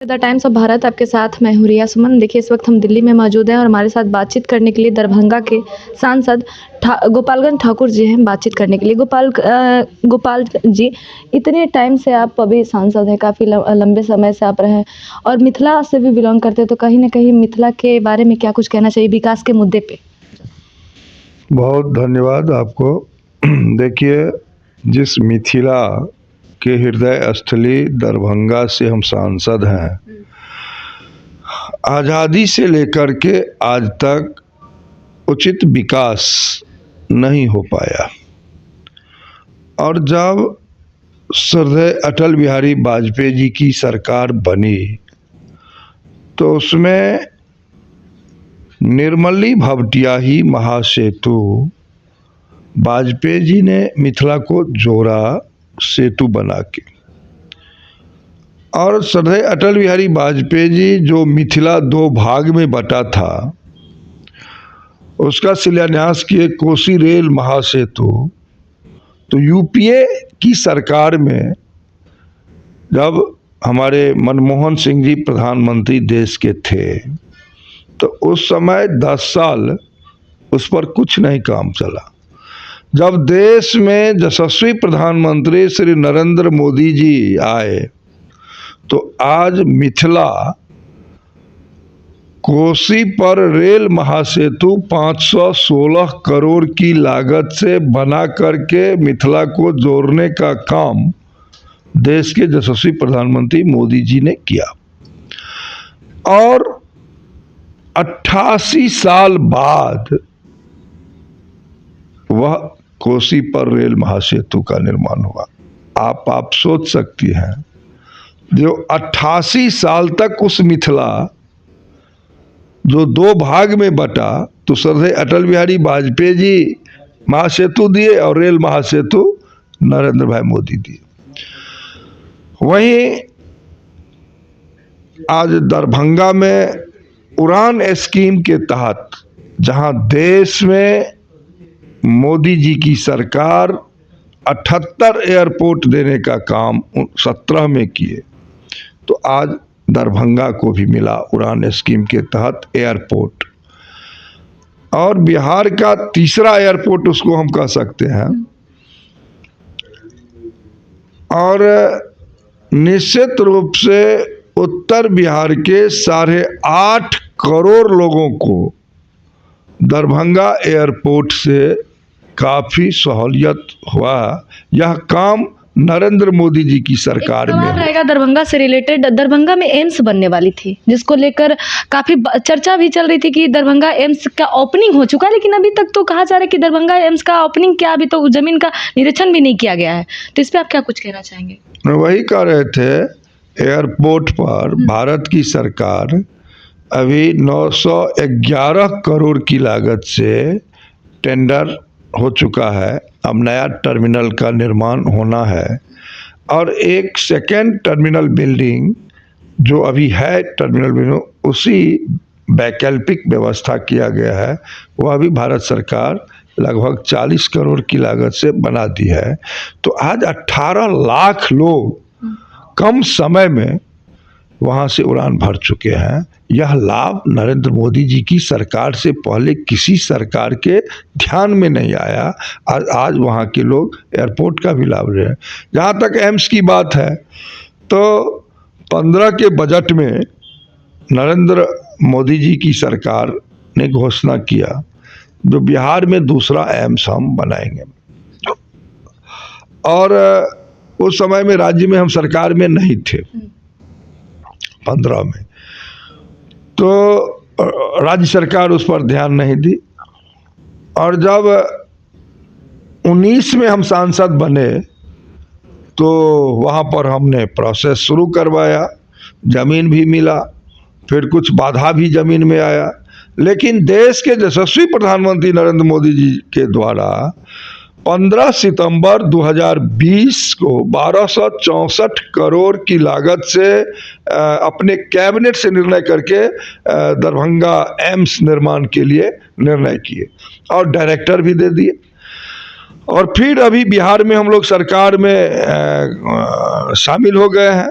The times of Bharat आपके साथ मैं हूँ रिया सुमन। देखिए, इस वक्त हम दिल्ली में मौजूद हैं और हमारे साथ बातचीत करने के लिए दरभंगा के सांसद गोपालगंज ठाकुर जी हैं। बातचीत करने के लिए गोपाल जी, इतने टाइम से आप अभी सांसद हैं, काफ़ी लंबे समय से आप रहे हैं और मिथिला से भी बिलोंग करते हैं, तो कहीं ना कहीं मिथिला के बारे में क्या कुछ कहना चाहिए विकास के मुद्दे पे? बहुत धन्यवाद आपको। देखिए, जिस मिथिला के हृदय स्थली दरभंगा से हम सांसद हैं, आज़ादी से लेकर के आज तक उचित विकास नहीं हो पाया। और जब श्रद्धेय अटल बिहारी वाजपेयी जी की सरकार बनी तो उसमें निर्मली भवटियाही महासेतु वाजपेयी जी ने मिथिला को जोड़ा सेतु बना के। और श्रद्धेय अटल बिहारी वाजपेयी जी जो मिथिला दो भाग में बटा था उसका शिलान्यास किए कोसी रेल महासेतु। तो यूपीए की सरकार में जब हमारे मनमोहन सिंह जी प्रधानमंत्री देश के थे तो उस समय 10 साल उस पर कुछ नहीं काम चला। जब देश में यशस्वी प्रधानमंत्री श्री नरेंद्र मोदी जी आए तो आज मिथिला कोसी पर रेल महासेतु 516 करोड़ की लागत से बना करके मिथिला को जोड़ने का काम देश के यशस्वी प्रधानमंत्री मोदी जी ने किया। और 88 साल बाद वह कोसी पर रेल महासेतु का निर्माण हुआ। आप सोच सकती हैं, जो 88 साल तक उस मिथिला जो दो भाग में बटा, तो श्रद्धेय अटल बिहारी वाजपेयी जी महासेतु दिए और रेल महासेतु नरेंद्र भाई मोदी दिए। वहीं आज दरभंगा में उड़ान स्कीम के तहत जहां देश में मोदी जी की सरकार 78 एयरपोर्ट देने का काम 17 में किए, तो आज दरभंगा को भी मिला उड़ान स्कीम के तहत एयरपोर्ट। और बिहार का तीसरा एयरपोर्ट उसको हम कह सकते हैं। और निश्चित रूप से उत्तर बिहार के 8.5 करोड़ लोगों को दरभंगा एयरपोर्ट से काफ़ी सहूलियत हुआ। यह काम नरेंद्र मोदी जी की सरकार में रहेगा। दरभंगा से रिलेटेड, दरभंगा में एम्स बनने वाली थी जिसको लेकर काफ़ी चर्चा भी चल रही थी कि दरभंगा एम्स का ओपनिंग हो चुका है, लेकिन अभी तक तो कहा जा रहा है कि दरभंगा एम्स का ओपनिंग क्या, अभी तो ज़मीन का निरीक्षण भी नहीं किया गया है। तो इस पर आप क्या कुछ कहना चाहेंगे? वही कह रहे थे, एयरपोर्ट पर भारत की सरकार अभी 911 करोड़ की लागत से टेंडर हो चुका है। अब नया टर्मिनल का निर्माण होना है और एक सेकेंड टर्मिनल बिल्डिंग जो अभी है टर्मिनल बिल्डिंग, उसी वैकल्पिक व्यवस्था किया गया है। वह अभी भारत सरकार लगभग 40 करोड़ की लागत से बना दी है। तो आज 18 लाख लोग कम समय में वहाँ से उड़ान भर चुके हैं। यह लाभ नरेंद्र मोदी जी की सरकार से पहले किसी सरकार के ध्यान में नहीं आया। आज वहाँ के लोग एयरपोर्ट का भी लाभ ले रहे हैं। जहाँ तक एम्स की बात है तो 15 के बजट में नरेंद्र मोदी जी की सरकार ने घोषणा किया जो बिहार में दूसरा एम्स हम बनाएंगे। और उस समय में राज्य में हम सरकार में नहीं थे 15 में, तो राज्य सरकार उस पर ध्यान नहीं दी। और जब 19 में हम सांसद बने तो वहाँ पर हमने प्रोसेस शुरू करवाया, ज़मीन भी मिला, फिर कुछ बाधा भी ज़मीन में आया। लेकिन देश के यशस्वी प्रधानमंत्री नरेंद्र मोदी जी के द्वारा 15 सितंबर 2020 को 1264 करोड़ की लागत से अपने कैबिनेट से निर्णय करके दरभंगा एम्स निर्माण के लिए निर्णय किए और डायरेक्टर भी दे दिए। और फिर अभी बिहार में हम लोग सरकार में शामिल हो गए हैं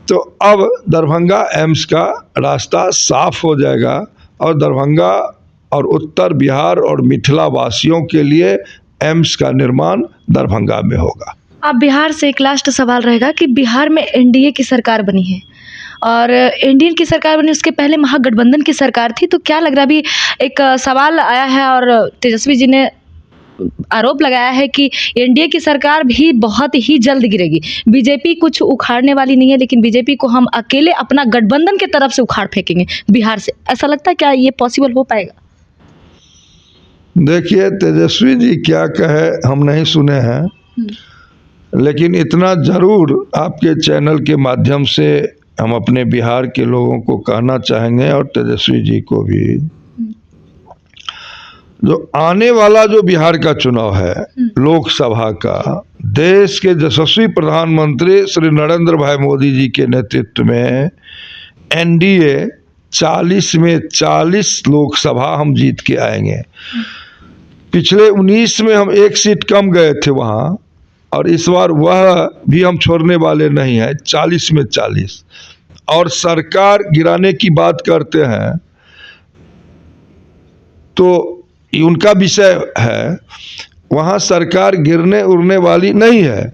तो अब दरभंगा एम्स का रास्ता साफ हो जाएगा और दरभंगा और उत्तर बिहार और मिथिला वासियों के लिए एम्स का निर्माण दरभंगा में होगा। अब बिहार से एक लास्ट सवाल रहेगा कि बिहार में एनडीए की सरकार बनी है और इंडियन की सरकार बनी, उसके पहले महागठबंधन की सरकार थी, तो क्या लग रहा है अभी एक सवाल आया है और तेजस्वी जी ने आरोप लगाया है कि एनडीए की सरकार भी बहुत ही जल्द गिरेगी, बीजेपी कुछ उखाड़ने वाली नहीं है, लेकिन बीजेपी को हम अकेले अपना गठबंधन के तरफ से उखाड़ फेंकेंगे बिहार से। ऐसा लगता है क्या ये पॉसिबल हो पाएगा? देखिए, तेजस्वी जी क्या कहे हम नहीं सुने हैं, लेकिन इतना जरूर आपके चैनल के माध्यम से हम अपने बिहार के लोगों को कहना चाहेंगे और तेजस्वी जी को भी, जो आने वाला जो बिहार का चुनाव है लोकसभा का, देश के यशस्वी प्रधानमंत्री श्री नरेंद्र भाई मोदी जी के नेतृत्व में एनडीए 40 में 40 लोकसभा हम जीत के आएंगे। पिछले 19 में हम एक सीट कम गए थे वहाँ, और इस बार वह भी हम छोड़ने वाले नहीं हैं, 40 में 40। और सरकार गिराने की बात करते हैं तो उनका विषय है, वहाँ सरकार गिरने उड़ने वाली नहीं है।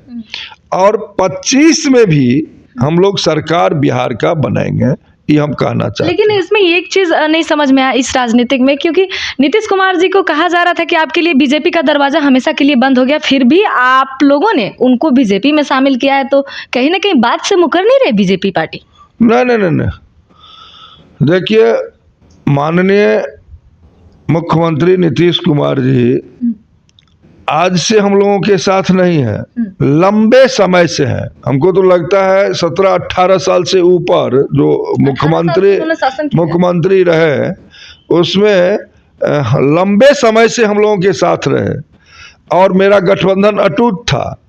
और 25 में भी हम लोग सरकार बिहार का बनाएंगे, ये हम कहना चाहते हैं। लेकिन इसमें एक चीज नहीं समझ में आया इस राजनीतिक में, क्योंकि नीतीश कुमार जी को कहा जा रहा था कि आपके लिए बीजेपी का दरवाजा हमेशा के लिए बंद हो गया, फिर भी आप लोगों ने उनको बीजेपी में शामिल किया है, तो कहीं ना कहीं बात से मुकर नहीं रहे बीजेपी पार्टी? नहीं, देखिए, माननीय मुख्यमंत्री नीतीश कुमार जी आज से हम लोगों के साथ नहीं है, लंबे समय से है। हमको तो लगता है 17-18 साल से ऊपर जो मुख्यमंत्री रहे, उसमें लंबे समय से हम लोगों के साथ रहे और मेरा गठबंधन अटूट था।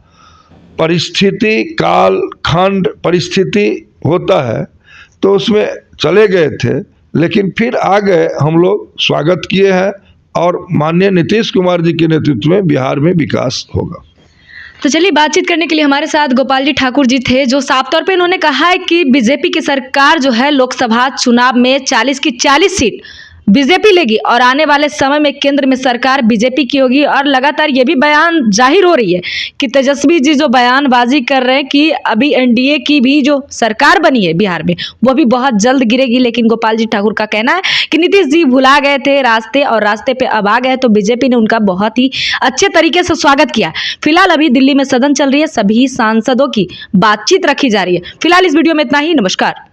परिस्थिति, काल खंड परिस्थिति होता है तो उसमें चले गए थे, लेकिन फिर आ गए। हम लोग स्वागत किए हैं और माननीय नीतीश कुमार जी के नेतृत्व में बिहार में विकास होगा। तो चलिए, बातचीत करने के लिए हमारे साथ गोपाल जी ठाकुर जी थे, जो साफ तौर पे इन्होंने कहा है कि बीजेपी की सरकार जो है लोकसभा चुनाव में 40 की 40 सीट बीजेपी लेगी और आने वाले समय में केंद्र में सरकार बीजेपी की होगी। और लगातार ये भी बयान जाहिर हो रही है कि तेजस्वी जी जो बयानबाजी कर रहे हैं कि अभी एनडीए की भी जो सरकार बनी है बिहार में वो भी बहुत जल्द गिरेगी, लेकिन गोपाल जी ठाकुर का कहना है कि नीतीश जी भुला गए थे रास्ते और रास्ते पे अब आ गए, तो बीजेपी ने उनका बहुत ही अच्छे तरीके से स्वागत किया। फिलहाल अभी दिल्ली में सदन चल रही है, सभी सांसदों की बातचीत रखी जा रही है। फिलहाल इस वीडियो में इतना ही। नमस्कार।